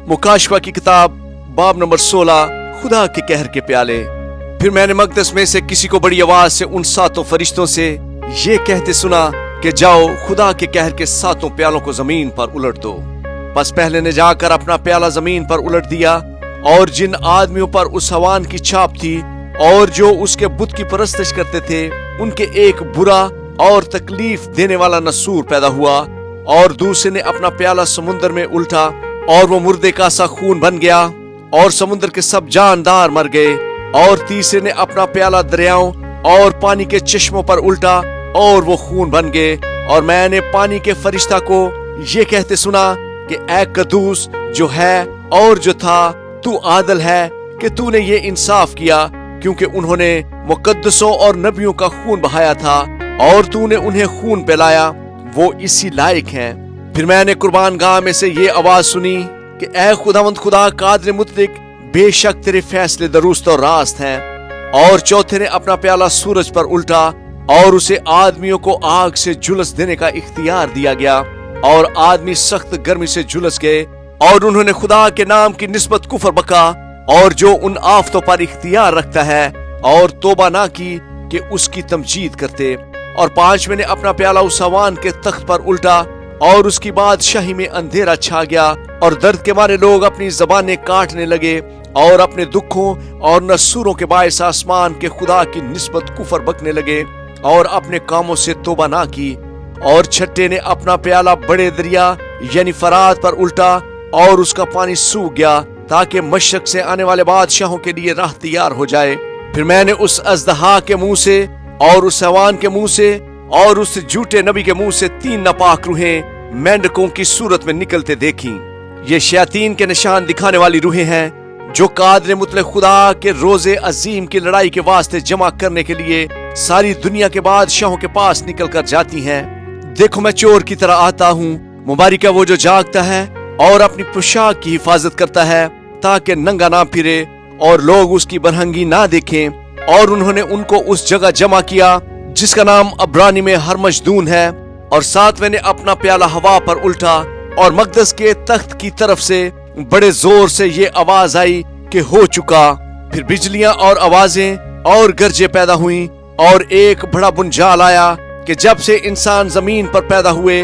मुकाशवा की किताब बाब नंबर 16 खुदा के कहर के प्याले। फिर मैंने मकदस में से किसी को बड़ी आवाज से उन 7 फरिश्तों से ये कहते सुना कि जाओ खुदा के कहर के 7 प्यालों को जमीन पर उलट दो। बस पहले ने जाकर अपना प्याला जमीन पर उलट दिया, और जिन आदमियों पर उस हवान की छाप थी और जो उसके बुत की परस्तिश करते थे, उनके एक बुरा और तकलीफ देने वाला नसूर पैदा हुआ। और दूसरे ने अपना प्याला समुद्र में उल्टा, और वो मुर्दे का सा खून बन गया, और समुद्र के सब जानदार मर गए। और तीसरे ने अपना प्याला दरियाओं और पानी के चश्मों पर उल्टा, और वो खून बन गए। और मैंने पानी के फरिश्ता को ये कहते सुना कि ऐ कदूस जो है और जो था, तू आदल है कि तूने ये इंसाफ किया, क्योंकि उन्होंने मुकद्दसों और नबियों का खून बहाया था, और तूने उन्हें खून पिलाया, वो इसी लायक हैं। फिर मैंने कुर्बान गाह में से ये आवाज सुनी कि ऐ खुदावंद खुदा कादिर मुतलिक, बेशक तेरे फैसले दुरुस्त और रास्त हैं। और चौथे ने अपना प्याला सूरज पर उल्टा, और उसे आदमियों को आग से झुलस देने का इख्तियार दिया गया, और आदमी सख्त गर्मी से झुलस गए। और उन्होंने खुदा के नाम की निस्बत कुफर बका, और जो उन आफतों पर इख्तियार रखता है, और तोबा ना की कि उसकी तमजीद करते। और 5वें ने अपना प्याला उस हवान के तख्त पर उल्टा, और उसकी बादशाही में अंधेरा छा गया, और दर्द के मारे लोग अपनी जबानें काटने लगे, और अपने दुखों और नसूरों के बायस आसमान के खुदा की निस्बत कुफर बकने लगे, और अपने कामों से तोबा ना की। और 6 ने अपना प्याला बड़े दरिया यानी फरात पर उल्टा, और उसका पानी सूख गया, ताकि मशरक से आने वाले बादशाहों के लिए राह तैयार हो जाए। फिर मैंने उस अजदहा के मुंह से, और उस हवान के मुंह से, और उस झूठे नबी के मुंह से 3 नापाक रूहें मेंढकों की सूरत में निकलते देखी। ये शयातीन के निशान दिखाने वाली रूहें हैं, जो कादिर मुतलक खुदा के रोजे अजीम की लड़ाई के वास्ते जमा करने के लिए सारी दुनिया के बादशाहों के पास निकल कर जाती हैं। देखो मैं चोर की तरह आता हूँ। मुबारक है वो जो जागता है और अपनी पोशाक की हिफाजत करता है, ताकि नंगा ना फिरे और लोग उसकी बरहंगी ना देखें। और उन्होंने उनको उस जगह जमा किया जिसका नाम अब्रानी में हरमजदून है। और 7वें ने अपना प्याला हवा पर उल्टा, और मकदस के तख्त की तरफ से बड़े जोर से ये आवाज आई कि हो चुका। फिर बिजलियां और आवाजें और गरजे पैदा हुई, और एक बड़ा बुंजाल आया कि जब से इंसान जमीन पर पैदा हुए,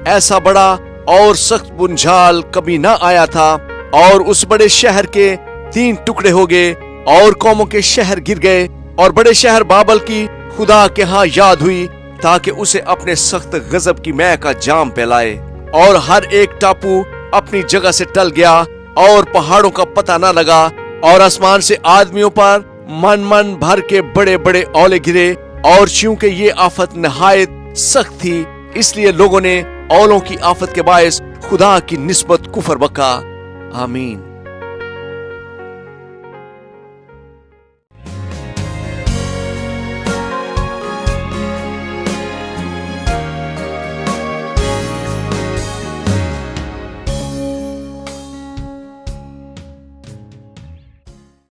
ऐसा बड़ा और सख्त बुंजाल कभी ना आया था। और उस बड़े शहर के 3 टुकड़े हो गए, और कौमों के शहर गिर गए, और बड़े शहर बाबल की खुदा के यहाँ याद हुई, ताकि उसे अपने सख्त गजब की मैं का जाम पिलाए। और हर एक टापू अपनी जगह से टल गया, और पहाड़ों का पता न लगा। और आसमान से आदमियों पर मन मन भर के बड़े बड़े औले गिरे। और चूंकि ये आफत नहायत सख्त थी, इसलिए लोगों ने औलों की आफत के बायस खुदा की निस्बत कुफर बका। आमीन।